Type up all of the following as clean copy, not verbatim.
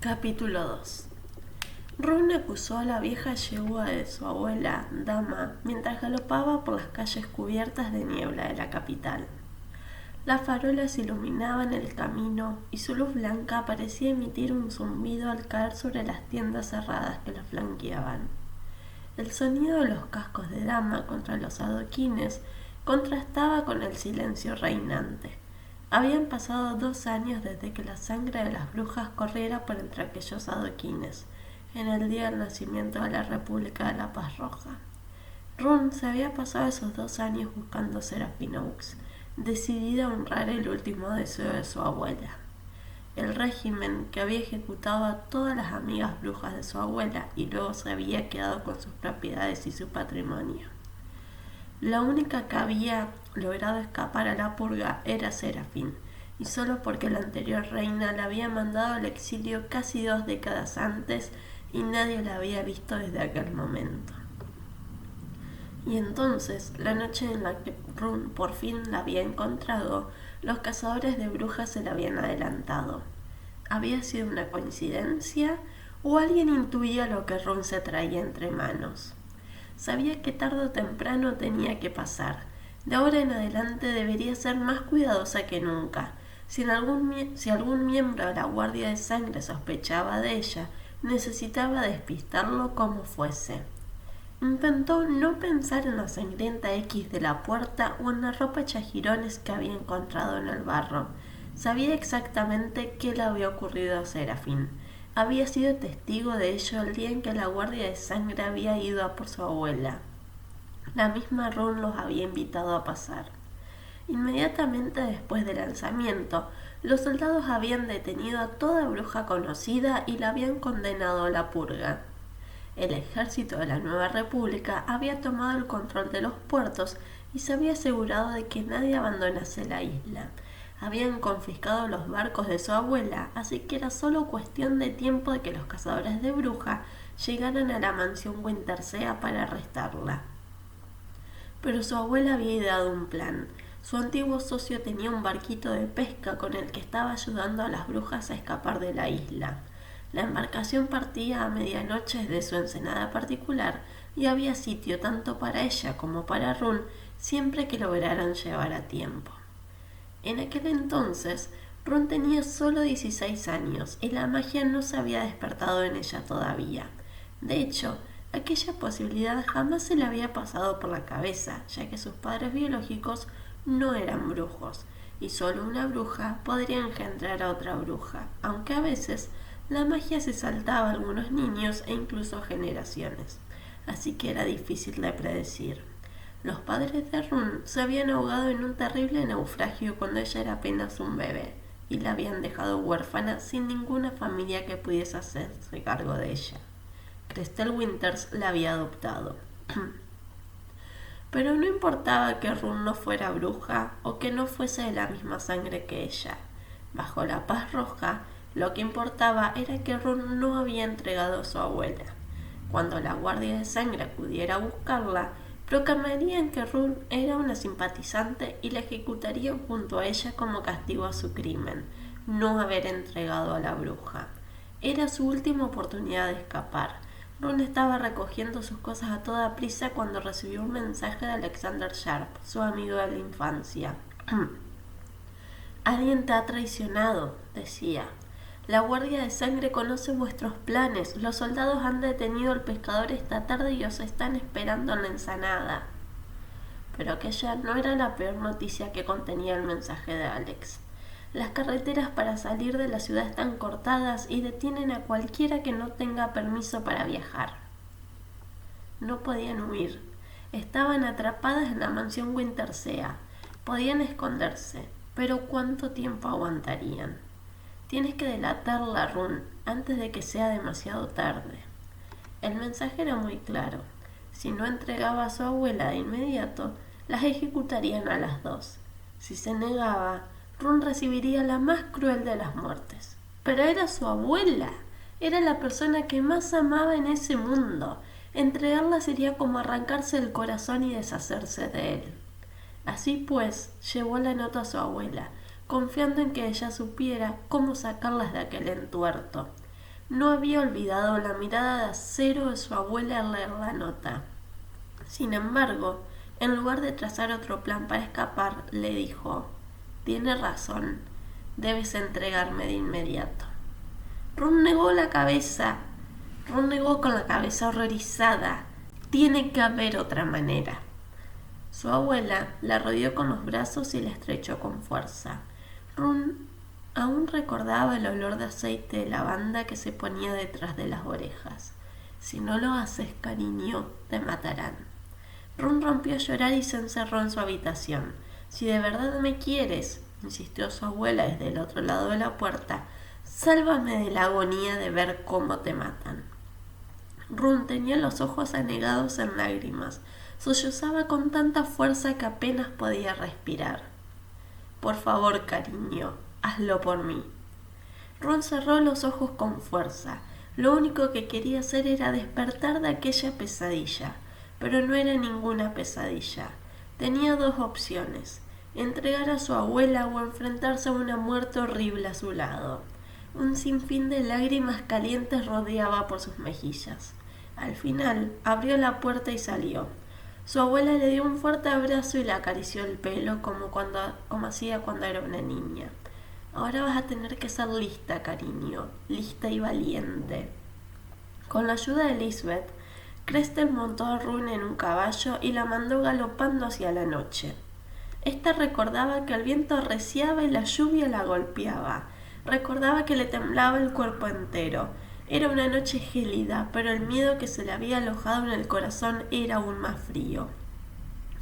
Capítulo 2. Ron acusó a la vieja yegua de su abuela, Dama, mientras galopaba por las calles cubiertas de niebla de la capital. Las farolas iluminaban el camino y su luz blanca parecía emitir un zumbido al caer sobre las tiendas cerradas que la flanqueaban. El sonido de los cascos de Dama contra los adoquines contrastaba con el silencio reinante. Habían pasado 2 años desde que la sangre de las brujas corriera por entre aquellos adoquines, en el día del nacimiento de la República de la Paz Roja. Run se había pasado esos 2 años buscando Seraphine Oaks, decidida a honrar el último deseo de su abuela. El régimen, que había ejecutado a todas las amigas brujas de su abuela y luego se había quedado con sus propiedades y su patrimonio. La única que había logrado escapar a la purga era Seraphine, y solo porque la anterior reina la había mandado al exilio casi 2 décadas antes y nadie la había visto desde aquel momento. Y entonces, la noche en la que Run por fin la había encontrado, los cazadores de brujas se la habían adelantado. ¿Había sido una coincidencia o alguien intuía lo que Run se traía entre manos? Sabía que tarde o temprano tenía que pasar. De ahora en adelante debería ser más cuidadosa que nunca. Si algún miembro de la Guardia de Sangre sospechaba de ella, necesitaba despistarlo como fuese. Intentó no pensar en la sangrienta X de la puerta o en la ropa hecha jirones que había encontrado en el barro. Sabía exactamente qué le había ocurrido a Seraphine. Había sido testigo de ello el día en que la Guardia de Sangre había ido a por su abuela. La misma Run los había invitado a pasar. Inmediatamente después del lanzamiento, los soldados habían detenido a toda bruja conocida y la habían condenado a la purga. El ejército de la Nueva República había tomado el control de los puertos y se había asegurado de que nadie abandonase la isla. Habían confiscado los barcos de su abuela, así que era solo cuestión de tiempo de que los cazadores de brujas llegaran a la mansión Wintersea para arrestarla. Pero su abuela había ideado un plan. Su antiguo socio tenía un barquito de pesca con el que estaba ayudando a las brujas a escapar de la isla. La embarcación partía a medianoche desde su ensenada particular y había sitio tanto para ella como para Run siempre que lograran llegar a tiempo. En aquel entonces, Ron tenía solo 16 años y la magia no se había despertado en ella todavía. De hecho, aquella posibilidad jamás se le había pasado por la cabeza, ya que sus padres biológicos no eran brujos, y solo una bruja podría engendrar a otra bruja, aunque a veces la magia se saltaba a algunos niños e incluso generaciones, así que era difícil de predecir. Los padres de Run se habían ahogado en un terrible naufragio cuando ella era apenas un bebé y la habían dejado huérfana sin ninguna familia que pudiese hacerse cargo de ella. Crestel Winters la había adoptado. Pero no importaba que Run no fuera bruja o que no fuese de la misma sangre que ella. Bajo la Paz Roja, lo que importaba era que Run no había entregado a su abuela. Cuando la Guardia de Sangre acudiera a buscarla, proclamarían que Run era una simpatizante y la ejecutarían junto a ella como castigo a su crimen, no haber entregado a la bruja. Era su última oportunidad de escapar. Run estaba recogiendo sus cosas a toda prisa cuando recibió un mensaje de Alexander Sharp, su amigo de la infancia. «Alguien te ha traicionado», decía. «La Guardia de Sangre conoce vuestros planes. Los soldados han detenido al pescador esta tarde y os están esperando en la ensenada». Pero aquella no era la peor noticia que contenía el mensaje de Alex. Las carreteras para salir de la ciudad están cortadas y detienen a cualquiera que no tenga permiso para viajar. No podían huir. Estaban atrapadas en la mansión Wintersea. Podían esconderse, pero ¿cuánto tiempo aguantarían? Tienes que delatarla, Run, antes de que sea demasiado tarde. El mensaje era muy claro. Si no entregaba a su abuela de inmediato, las ejecutarían a las 2. Si se negaba, Run recibiría la más cruel de las muertes. Pero era su abuela. Era la persona que más amaba en ese mundo. Entregarla sería como arrancarse el corazón y deshacerse de él. Así pues, llevó la nota a su abuela, confiando en que ella supiera cómo sacarlas de aquel entuerto. No había olvidado la mirada de acero de su abuela al leer la nota. Sin embargo, en lugar de trazar otro plan para escapar, le dijo: «Tiene razón, debes entregarme de inmediato». Ron negó la cabeza. Ron negó con la cabeza horrorizada. «Tiene que haber otra manera». Su abuela la rodeó con los brazos y la estrechó con fuerza. Ron aún recordaba el olor de aceite de lavanda que se ponía detrás de las orejas. «Si no lo haces, cariño, te matarán». Ron rompió a llorar y se encerró en su habitación. «Si de verdad me quieres», insistió su abuela desde el otro lado de la puerta, «sálvame de la agonía de ver cómo te matan». Ron tenía los ojos anegados en lágrimas. Sollozaba con tanta fuerza que apenas podía respirar. «Por favor, cariño, hazlo por mí». Ron cerró los ojos con fuerza. Lo único que quería hacer era despertar de aquella pesadilla. Pero no era ninguna pesadilla. Tenía dos opciones: entregar a su abuela o enfrentarse a una muerte horrible a su lado. Un sinfín de lágrimas calientes rodeaba por sus mejillas. Al final, abrió la puerta y salió. Su abuela le dio un fuerte abrazo y le acarició el pelo como hacía cuando era una niña. «Ahora vas a tener que ser lista, cariño, lista y valiente». Con la ayuda de Lisbeth, Crestel montó a Rune en un caballo y la mandó galopando hacia la noche. Esta recordaba que el viento arreciaba y la lluvia la golpeaba. Recordaba que le temblaba el cuerpo entero. Era una noche gélida, pero el miedo que se le había alojado en el corazón era aún más frío.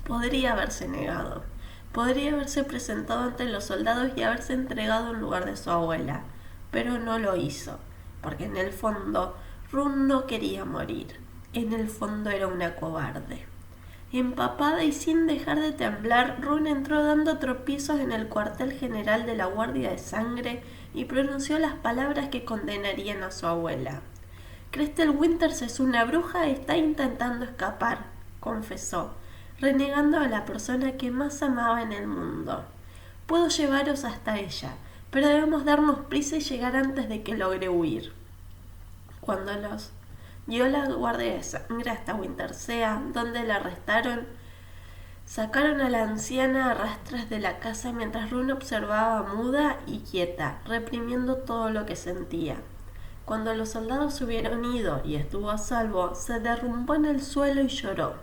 Podría haberse negado. Podría haberse presentado ante los soldados y haberse entregado en lugar de su abuela. Pero no lo hizo, porque en el fondo Rune no quería morir. En el fondo era una cobarde. Empapada y sin dejar de temblar, Rune entró dando tropiezos en el cuartel general de la Guardia de Sangre y pronunció las palabras que condenarían a su abuela. «Crestel Winters es una bruja y está intentando escapar», confesó, renegando a la persona que más amaba en el mundo. «Puedo llevaros hasta ella, pero debemos darnos prisa y llegar antes de que logre huir». Cuando los guió la Guardia de Sangre hasta Wintersea, donde la arrestaron, sacaron a la anciana a rastras de la casa mientras Rune observaba muda y quieta, reprimiendo todo lo que sentía. Cuando los soldados se hubieron ido y estuvo a salvo, se derrumbó en el suelo y lloró.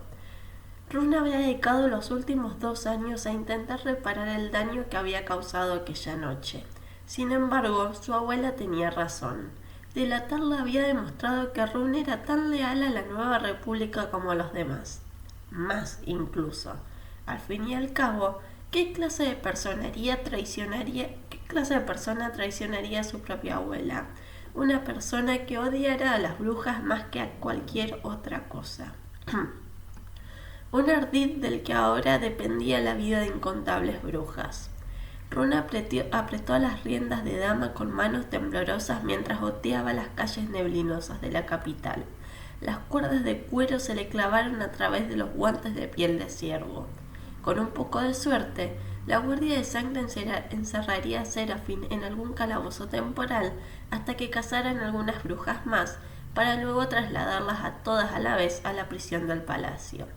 Rune había dedicado los últimos 2 años a intentar reparar el daño que había causado aquella noche. Sin embargo, su abuela tenía razón. Delatarla había demostrado que Rune era tan leal a la nueva república como los demás. Más incluso. Al fin y al cabo, ¿qué clase de persona traicionaría a su propia abuela? Una persona que odiara a las brujas más que a cualquier otra cosa. Un ardid del que ahora dependía la vida de incontables brujas. Rune apretó las riendas de dama con manos temblorosas mientras goteaba las calles neblinosas de la capital. Las cuerdas de cuero se le clavaron a través de los guantes de piel de ciervo. Con un poco de suerte, la Guardia de Sangre encerraría a Serafín en algún calabozo temporal hasta que cazaran algunas brujas más, para luego trasladarlas a todas a la vez a la prisión del palacio.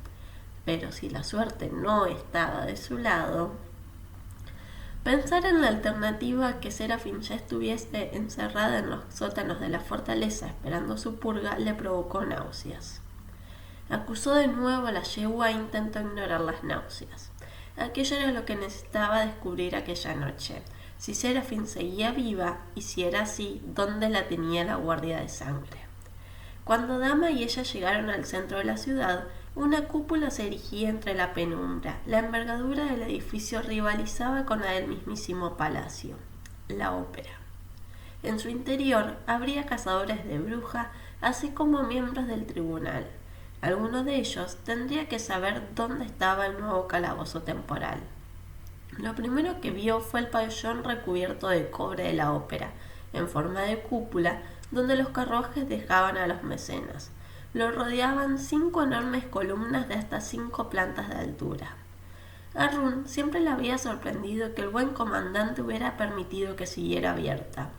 Pero si la suerte no estaba de su lado... Pensar en la alternativa que Serafín ya estuviese encerrada en los sótanos de la fortaleza esperando su purga le provocó náuseas. Acusó de nuevo a la yegua e intentó ignorar las náuseas. Aquello era lo que necesitaba descubrir aquella noche. Si Serafín seguía viva, y si era así, ¿dónde la tenía la Guardia de Sangre? Cuando Dama y ella llegaron al centro de la ciudad, una cúpula se erigía entre la penumbra. La envergadura del edificio rivalizaba con la del mismísimo palacio, la ópera. En su interior habría cazadores de brujas, así como miembros del tribunal. Alguno de ellos tendría que saber dónde estaba el nuevo calabozo temporal. Lo primero que vio fue el pabellón recubierto de cobre de la ópera, en forma de cúpula, donde los carruajes dejaban a los mecenas. Lo rodeaban 5 enormes columnas de hasta 5 plantas de altura. A Rune siempre le había sorprendido que el buen comandante hubiera permitido que siguiera abierta.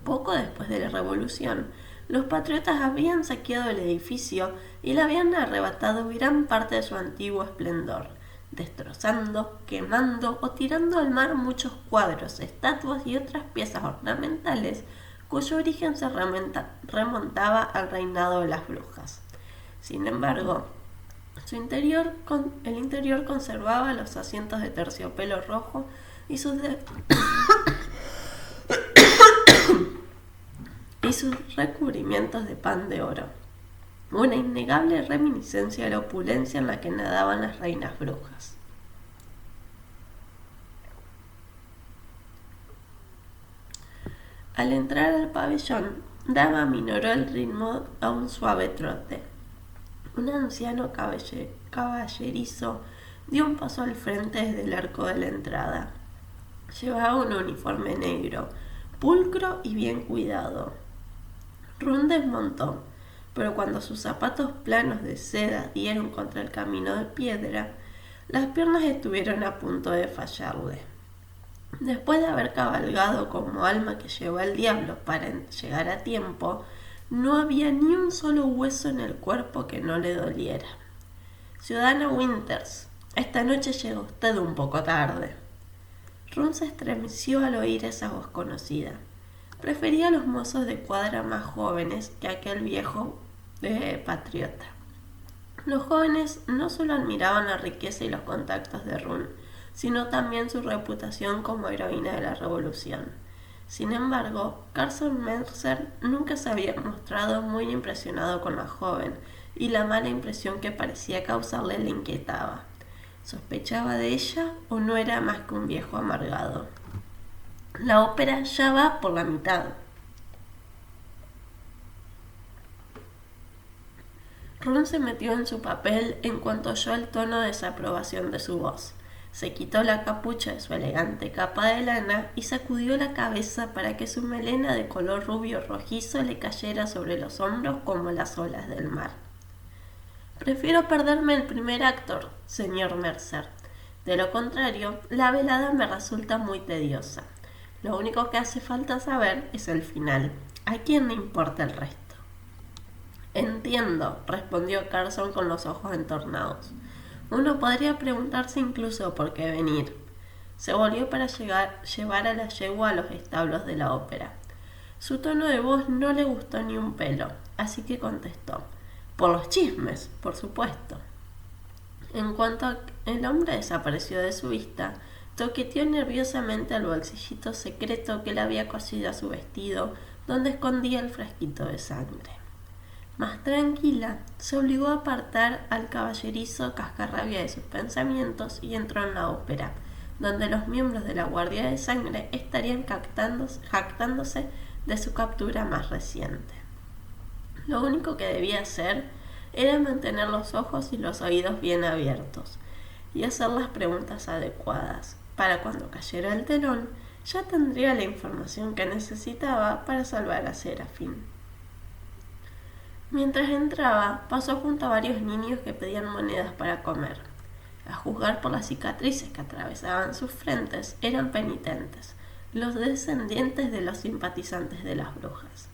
Poco después de la revolución, los patriotas habían saqueado el edificio y le habían arrebatado gran parte de su antiguo esplendor, destrozando, quemando o tirando al mar muchos cuadros, estatuas y otras piezas ornamentales cuyo origen se remontaba al reinado de las brujas. Sin embargo, el interior conservaba los asientos de terciopelo rojo y sus recubrimientos de pan de oro, una innegable reminiscencia de la opulencia en la que nadaban las reinas brujas. Al entrar al pabellón, Dama minoró el ritmo a un suave trote. Un anciano caballerizo dio un paso al frente desde el arco de la entrada. Llevaba un uniforme negro, pulcro y bien cuidado. Ron desmontó, pero cuando sus zapatos planos de seda dieron contra el camino de piedra, las piernas estuvieron a punto de fallarle. Después de haber cabalgado como alma que llevó al diablo para llegar a tiempo, no había ni un solo hueso en el cuerpo que no le doliera. Ciudadana Winters, esta noche llega usted un poco tarde. Ron se estremeció al oír esa voz conocida. Prefería a los mozos de cuadra más jóvenes que aquel viejo patriota. Los jóvenes no solo admiraban la riqueza y los contactos de Ron, sino también su reputación como heroína de la revolución. Sin embargo, Carson Mercer nunca se había mostrado muy impresionado con la joven, y la mala impresión que parecía causarle le inquietaba. ¿Sospechaba de ella o no era más que un viejo amargado? La ópera ya va por la mitad. Ron se metió en su papel en cuanto oyó el tono de desaprobación de su voz. Se quitó la capucha de su elegante capa de lana y sacudió la cabeza para que su melena de color rubio rojizo le cayera sobre los hombros como las olas del mar. Prefiero perderme el primer acto, señor Mercer. De lo contrario, la velada me resulta muy tediosa. Lo único que hace falta saber es el final. ¿A quién le importa el resto? Entiendo, respondió Carson con los ojos entornados. Uno podría preguntarse incluso por qué venir. Se volvió para llevar a la yegua a los establos de la ópera. Su tono de voz no le gustó ni un pelo, así que contestó: por los chismes, por supuesto. En cuanto el hombre desapareció de su vista, toqueteó nerviosamente el bolsillito secreto que le había cosido a su vestido, donde escondía el frasquito de sangre. Más tranquila, se obligó a apartar al caballerizo cascarrabia de sus pensamientos y entró en la ópera, donde los miembros de la Guardia de Sangre estarían jactándose de su captura más reciente. Lo único que debía hacer era mantener los ojos y los oídos bien abiertos y hacer las preguntas adecuadas. Para cuando cayera el telón, ya tendría la información que necesitaba para salvar a Serafín. Mientras entraba, pasó junto a varios niños que pedían monedas para comer. A juzgar por las cicatrices que atravesaban sus frentes, eran penitentes, los descendientes de los simpatizantes de las brujas.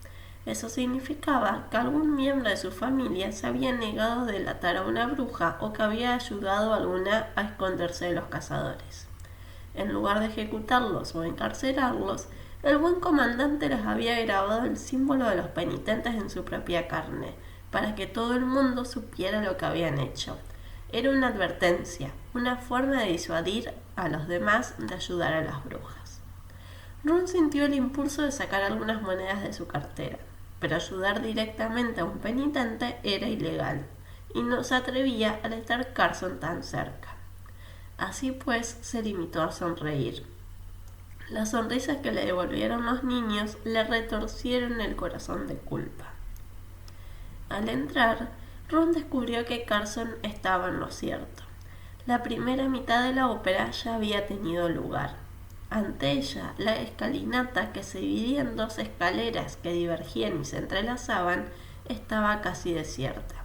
Eso significaba que algún miembro de su familia se había negado a delatar a una bruja o que había ayudado a alguna a esconderse de los cazadores. En lugar de ejecutarlos o encarcelarlos, el buen comandante les había grabado el símbolo de los penitentes en su propia carne, para que todo el mundo supiera lo que habían hecho. Era una advertencia, una forma de disuadir a los demás de ayudar a las brujas. Ron sintió el impulso de sacar algunas monedas de su cartera, pero ayudar directamente a un penitente era ilegal, y no se atrevía al estar Carson tan cerca. Así pues, se limitó a sonreír. Las sonrisas que le devolvieron los niños le retorcieron el corazón de culpa. Al entrar, Ron descubrió que Carson estaba en lo cierto. La primera mitad de la ópera ya había tenido lugar. Ante ella, la escalinata, que se dividía en dos escaleras que divergían y se entrelazaban, estaba casi desierta.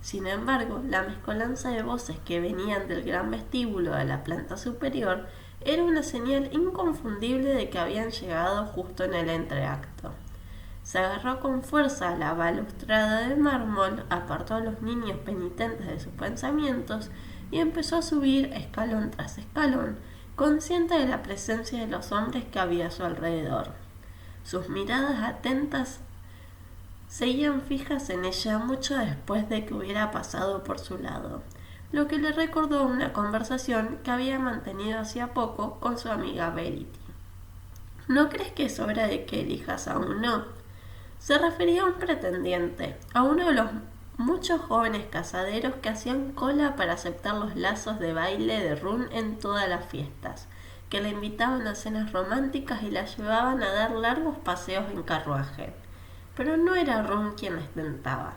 Sin embargo, la mezcolanza de voces que venían del gran vestíbulo de la planta superior era una señal inconfundible de que habían llegado justo en el entreacto. Se agarró con fuerza a la balustrada de mármol, apartó a los niños penitentes de sus pensamientos y empezó a subir escalón tras escalón, consciente de la presencia de los hombres que había a su alrededor. Sus miradas atentas seguían fijas en ella mucho después de que hubiera pasado por su lado, lo que le recordó una conversación que había mantenido hacía poco con su amiga Verity. ¿No crees que es hora de que elijas a uno? Se refería a un pretendiente, a uno de los muchos jóvenes casaderos que hacían cola para aceptar los lazos de baile de Run en todas las fiestas, que la invitaban a cenas románticas y la llevaban a dar largos paseos en carruaje. Pero no era Run quien les tentaba.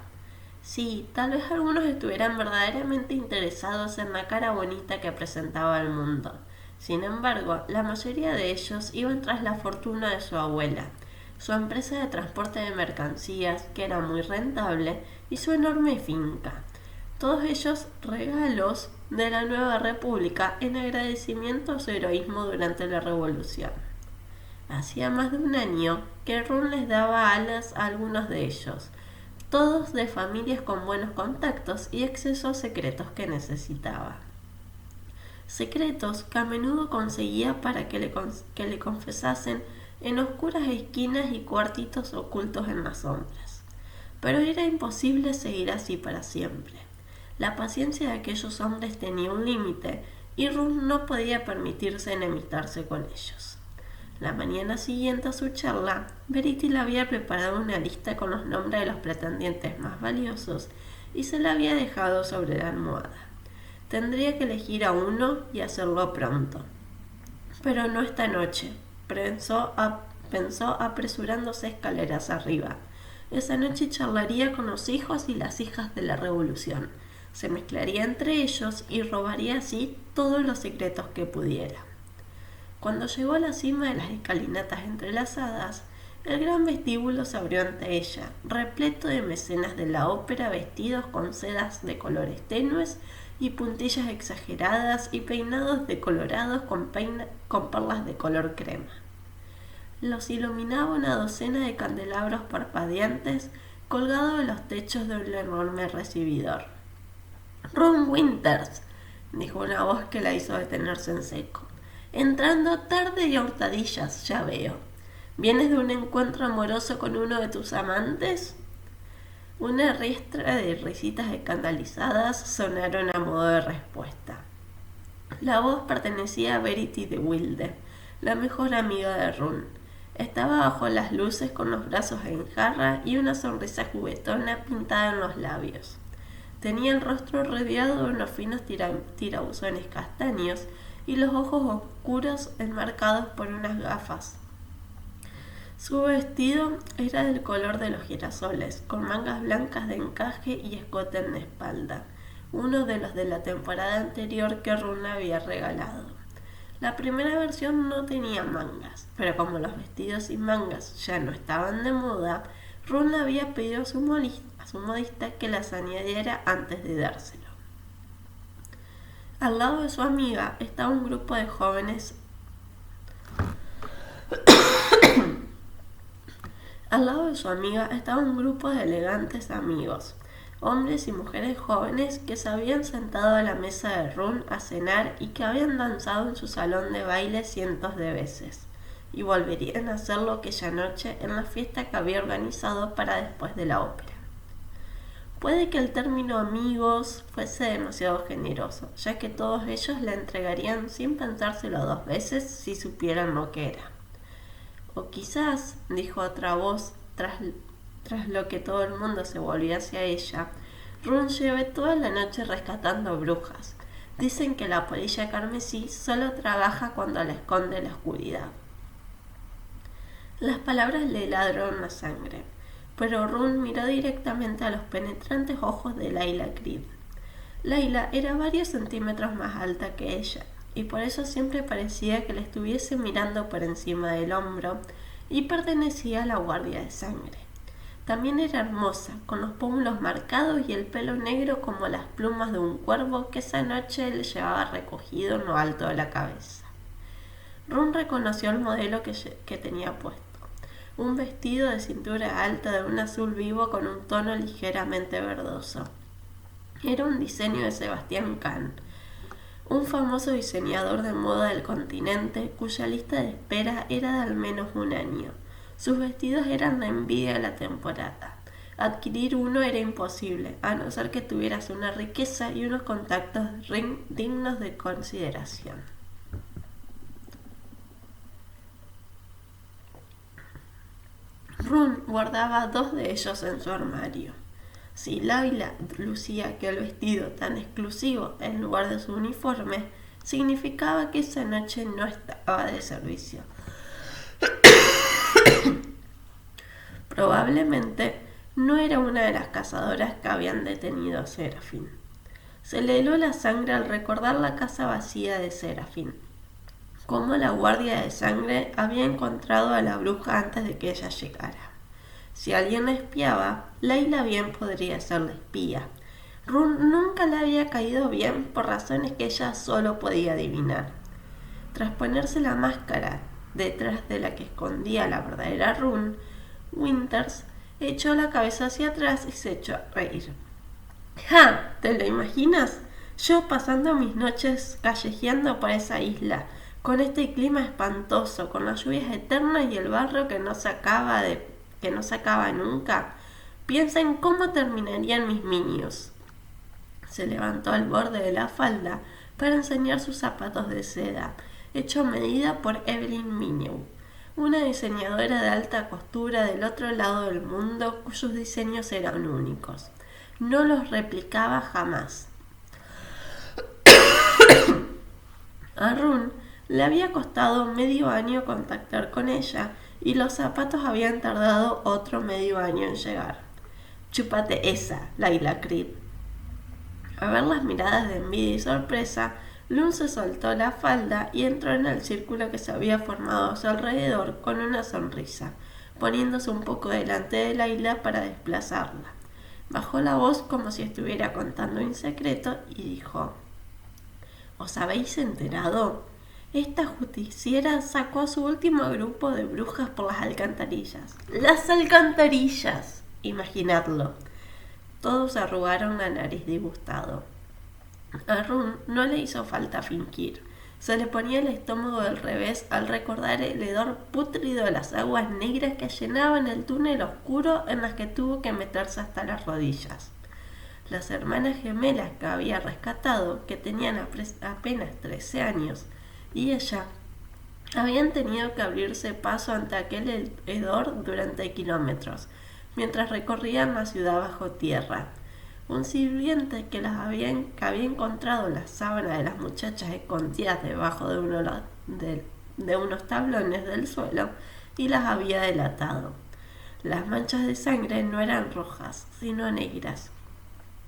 Sí, tal vez algunos estuvieran verdaderamente interesados en la cara bonita que presentaba al mundo. Sin embargo, la mayoría de ellos iban tras la fortuna de su abuela, su empresa de transporte de mercancías, que era muy rentable, y su enorme finca. Todos ellos regalos de la nueva república en agradecimiento a su heroísmo durante la revolución. Hacía más de un año que Run les daba alas a algunos de ellos, todos de familias con buenos contactos y accesos secretos que necesitaba. Secretos que a menudo conseguía para que le confesasen en oscuras esquinas y cuartitos ocultos en las sombras. Pero era imposible seguir así para siempre. La paciencia de aquellos hombres tenía un límite y Run no podía permitirse enemistarse con ellos. La mañana siguiente a su charla, Verity le había preparado una lista con los nombres de los pretendientes más valiosos y se la había dejado sobre la almohada. Tendría que elegir a uno y hacerlo pronto. Pero no esta noche, pensó apresurándose escaleras arriba. Esa noche charlaría con los hijos y las hijas de la revolución. Se mezclaría entre ellos y robaría así todos los secretos que pudiera. Cuando llegó a la cima de las escalinatas entrelazadas, el gran vestíbulo se abrió ante ella, repleto de mecenas de la ópera vestidos con sedas de colores tenues y puntillas exageradas y peinados decolorados con perlas de color crema. Los iluminaba una docena de candelabros parpadeantes colgados de los techos de un enorme recibidor. «Run Winters», dijo una voz que la hizo detenerse en seco. «Entrando tarde y a hurtadillas, ya veo. ¿Vienes de un encuentro amoroso con uno de tus amantes?» Una ristra de risitas escandalizadas sonaron a modo de respuesta. La voz pertenecía a Verity de Wilde, la mejor amiga de Run. Estaba bajo las luces con los brazos en jarra y una sonrisa juguetona pintada en los labios. Tenía el rostro rodeado de unos finos tirabuzones castaños y los ojos oscuros enmarcados por unas gafas. Su vestido era del color de los girasoles, con mangas blancas de encaje y escote en la espalda, uno de los de la temporada anterior que Run le había regalado. La primera versión no tenía mangas, pero como los vestidos sin mangas ya no estaban de moda, Run le había pedido a su modista que las añadiera antes de dárselo. Al lado de su amiga estaba un grupo de jóvenes Al lado de su amiga estaba un grupo de elegantes amigos, hombres y mujeres jóvenes que se habían sentado a la mesa de Run a cenar y que habían danzado en su salón de baile cientos de veces, y volverían a hacerlo aquella noche en la fiesta que había organizado para después de la ópera. Puede que el término amigos fuese demasiado generoso, ya que todos ellos le entregarían sin pensárselo dos veces si supieran lo que era. O quizás, dijo otra voz, tras lo que todo el mundo se volvió hacia ella, Run lleve toda la noche rescatando brujas. Dicen que la polilla carmesí solo trabaja cuando la esconde la oscuridad. Las palabras le helaron la sangre, pero Run miró directamente a los penetrantes ojos de Layla Creed. Layla era varios centímetros más alta que ella, y por eso siempre parecía que le estuviese mirando por encima del hombro y pertenecía a la guardia de sangre. También era hermosa, con los pómulos marcados y el pelo negro como las plumas de un cuervo que esa noche le llevaba recogido en lo alto de la cabeza. Run reconoció el modelo que tenía puesto. un vestido de cintura alta de un azul vivo con un tono ligeramente verdoso. Era un diseño de Sebastián Kahn, un famoso diseñador de moda del continente cuya lista de espera era de al menos un año. Sus vestidos eran la envidia de la temporada. Adquirir uno era imposible, a no ser que tuvieras una riqueza y unos contactos dignos de consideración. Run guardaba 2 de ellos en su armario. Si Layla lucía aquel vestido tan exclusivo en lugar de su uniforme, significaba que esa noche no estaba de servicio. Probablemente no era una de las cazadoras que habían detenido a Serafín. Se le heló la sangre al recordar la casa vacía de Serafín. Cómo la guardia de sangre había encontrado a la bruja antes de que ella llegara. Si alguien la espiaba, Layla bien podría ser la espía. Run nunca le había caído bien por razones que ella solo podía adivinar. Tras ponerse la máscara detrás de la que escondía la verdadera Run, Winters echó la cabeza hacia atrás y se echó a reír. ¡Ja! ¿Te lo imaginas? Yo pasando mis noches callejeando por esa isla, con este clima espantoso, con las lluvias eternas y el barro que no se acaba nunca. Piensa en cómo terminarían mis minions. Se levantó al borde de la falda para enseñar sus zapatos de seda, hecho a medida por Evelyn Minew, una diseñadora de alta costura del otro lado del mundo cuyos diseños eran únicos. No los replicaba jamás. A Run le había costado medio año contactar con ella y los zapatos habían tardado otro medio año en llegar. Chúpate esa, Layla Creed. A ver las miradas de envidia y sorpresa, Lun se soltó la falda y entró en el círculo que se había formado a su alrededor con una sonrisa, poniéndose un poco delante de Layla para desplazarla. Bajó la voz como si estuviera contando un secreto y dijo: ¿Os habéis enterado? Esta justiciera sacó a su último grupo de brujas por las alcantarillas. ¡Las alcantarillas! Imaginadlo. Todos arrugaron la nariz disgustado. A Run no le hizo falta fingir. Se le ponía el estómago del revés al recordar el hedor pútrido de las aguas negras que llenaban el túnel oscuro en las que tuvo que meterse hasta las rodillas. Las hermanas gemelas que había rescatado, que tenían apenas 13 años, y ella habían tenido que abrirse paso ante aquel hedor durante kilómetros, mientras recorrían la ciudad bajo tierra. Un sirviente que había encontrado la sábana de las muchachas escondidas debajo de unos tablones del suelo y las había delatado. Las manchas de sangre no eran rojas, sino negras,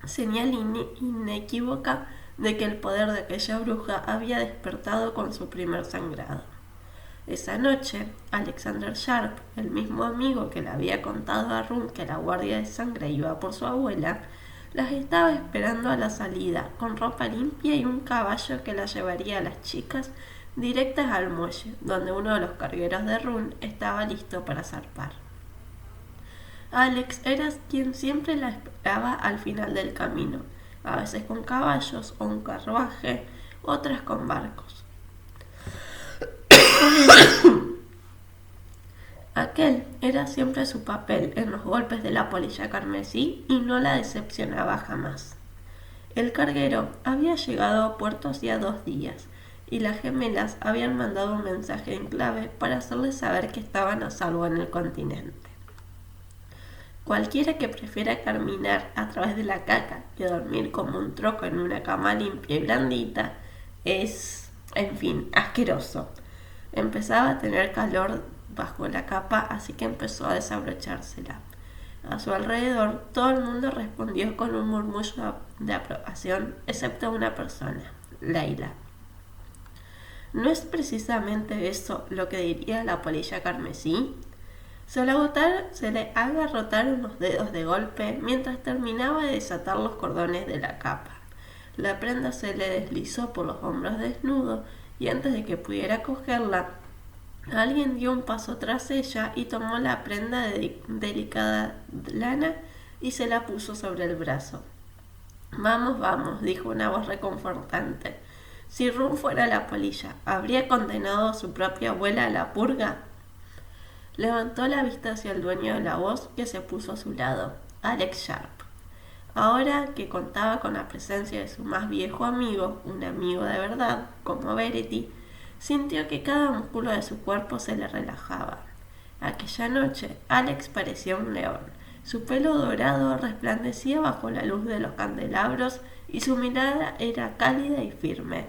señal inequívoca de que el poder de aquella bruja había despertado con su primer sangrado. Esa noche, Alexander Sharp, el mismo amigo que le había contado a Run que la guardia de sangre iba por su abuela, las estaba esperando a la salida, con ropa limpia y un caballo que la llevaría a las chicas directas al muelle, donde uno de los cargueros de Run estaba listo para zarpar. Alex era quien siempre la esperaba al final del camino, a veces con caballos o un carruaje, otras con barcos. Aquel era siempre su papel en los golpes de la polilla carmesí y no la decepcionaba jamás. El carguero había llegado a puerto hacía 2 días y las gemelas habían mandado un mensaje en clave para hacerles saber que estaban a salvo en el continente. Cualquiera que prefiera caminar a través de la caca que dormir como un troco en una cama limpia y blandita es, en fin, asqueroso. Empezaba a tener calor bajo la capa, así que empezó a desabrochársela. A su alrededor, todo el mundo respondió con un murmullo de aprobación, excepto una persona, Layla. ¿No es precisamente eso lo que diría la polilla carmesí? Se le agarrotaron los dedos de golpe mientras terminaba de desatar los cordones de la capa. La prenda se le deslizó por los hombros desnudos y antes de que pudiera cogerla, Alguien dio un paso tras ella y tomó la prenda de delicada lana y se la puso sobre el brazo. Vamos, vamos, dijo una voz reconfortante. Si Rum fuera la polilla, ¿habría condenado a su propia abuela a la purga? Levantó la vista hacia el dueño de la voz, que se puso a su lado, Alex Sharp. Ahora que contaba con la presencia de su más viejo amigo, un amigo de verdad, como Verity, sintió que cada músculo de su cuerpo se le relajaba. Aquella noche, Alex parecía un león. Su pelo dorado resplandecía bajo la luz de los candelabros y su mirada era cálida y firme.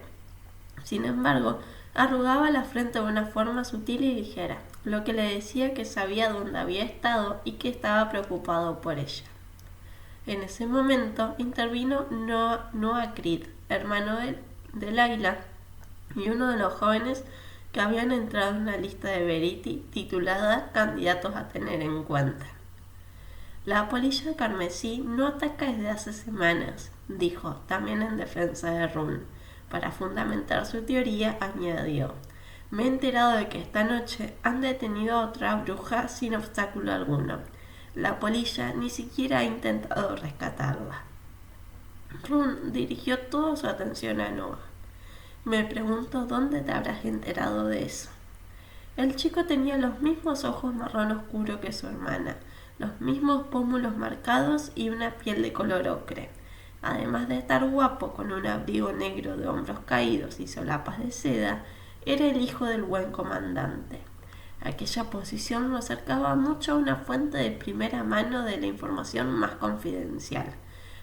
Sin embargo, arrugaba la frente de una forma sutil y ligera, lo que le decía que sabía dónde había estado y que estaba preocupado por ella. En ese momento intervino Noah Creed, hermano del águila, y uno de los jóvenes que habían entrado en la lista de Verity titulada Candidatos a tener en cuenta. La polilla carmesí no ataca desde hace semanas, dijo, también en defensa de Rum. Para fundamentar su teoría, añadió: me he enterado de que esta noche han detenido a otra bruja sin obstáculo alguno. La polilla ni siquiera ha intentado rescatarla. Rum dirigió toda su atención a Noah. Me pregunto dónde te habrás enterado de eso. El chico tenía los mismos ojos marrón oscuro que su hermana, los mismos pómulos marcados y una piel de color ocre. Además de estar guapo con un abrigo negro de hombros caídos y solapas de seda, era el hijo del buen comandante. Aquella posición lo acercaba mucho a una fuente de primera mano de la información más confidencial,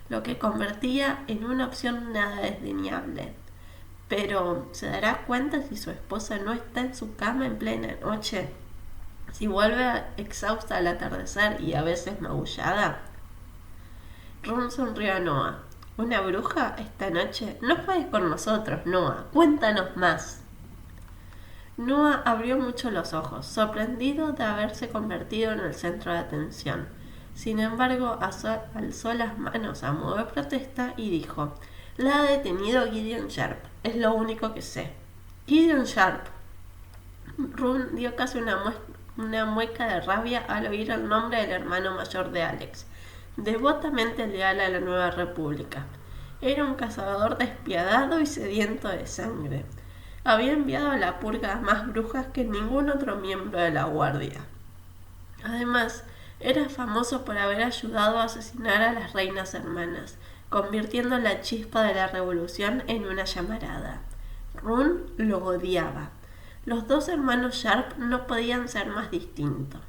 lo que convertía en una opción nada desdeñable. Pero, ¿se dará cuenta si su esposa no está en su cama en plena noche? Si vuelve exhausta al atardecer y a veces magullada. Rum sonrió a Noah. ¿Una bruja esta noche? No juegues con nosotros, Noah. Cuéntanos más. Noah abrió mucho los ojos, sorprendido de haberse convertido en el centro de atención. Sin embargo, alzó las manos a modo de protesta y dijo: la ha detenido Gideon Sharp. Es lo único que sé. Gideon Sharp. Rum dio casi una mueca de rabia al oír el nombre del hermano mayor de Alex, devotamente leal a la Nueva República. Era un cazador despiadado y sediento de sangre. Había enviado a la purga a más brujas que ningún otro miembro de la guardia. Además, era famoso por haber ayudado a asesinar a las reinas hermanas, convirtiendo la chispa de la revolución en una llamarada. Rum lo odiaba. Los dos hermanos Sharp no podían ser más distintos.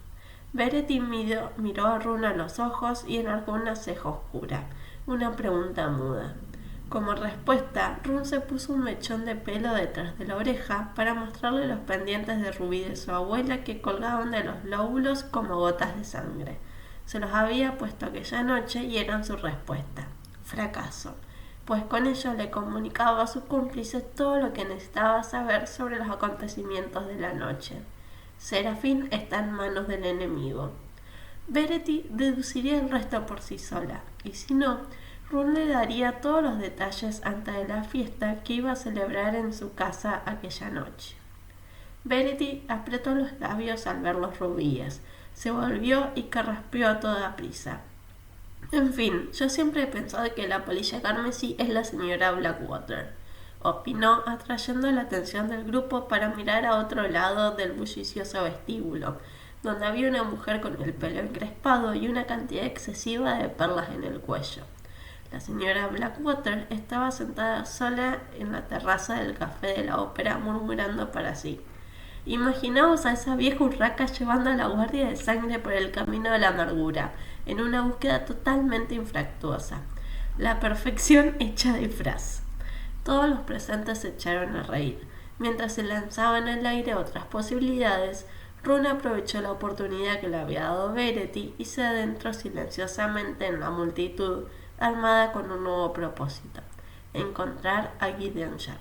Verity miró a Rum a los ojos y enarcó una ceja oscura, una pregunta muda. Como respuesta, Rum se puso un mechón de pelo detrás de la oreja para mostrarle los pendientes de rubí de su abuela que colgaban de los lóbulos como gotas de sangre. Se los había puesto aquella noche y eran su respuesta. Fracaso, pues con ello le comunicaba a su cómplice todo lo que necesitaba saber sobre los acontecimientos de la noche. Serafín está en manos del enemigo. Verity deduciría el resto por sí sola, y si no, Rum le daría todos los detalles antes de la fiesta que iba a celebrar en su casa aquella noche. Verity apretó los labios al ver los rubíes, se volvió y carraspeó a toda prisa. En fin, yo siempre he pensado que la polilla carmesí es la señora Blackwater, opinó, atrayendo la atención del grupo para mirar a otro lado del bullicioso vestíbulo, donde había una mujer con el pelo encrespado y una cantidad excesiva de perlas en el cuello. La señora Blackwater estaba sentada sola en la terraza del café de la ópera murmurando para sí. Imaginaos a esa vieja urraca llevando a la guardia de sangre por el camino de la amargura, en una búsqueda totalmente infructuosa. La perfección hecha disfraz. Todos los presentes se echaron a reír. Mientras se lanzaban al aire otras posibilidades, Rum aprovechó la oportunidad que le había dado Verity y se adentró silenciosamente en la multitud, armada con un nuevo propósito: encontrar a Gideon Sharp.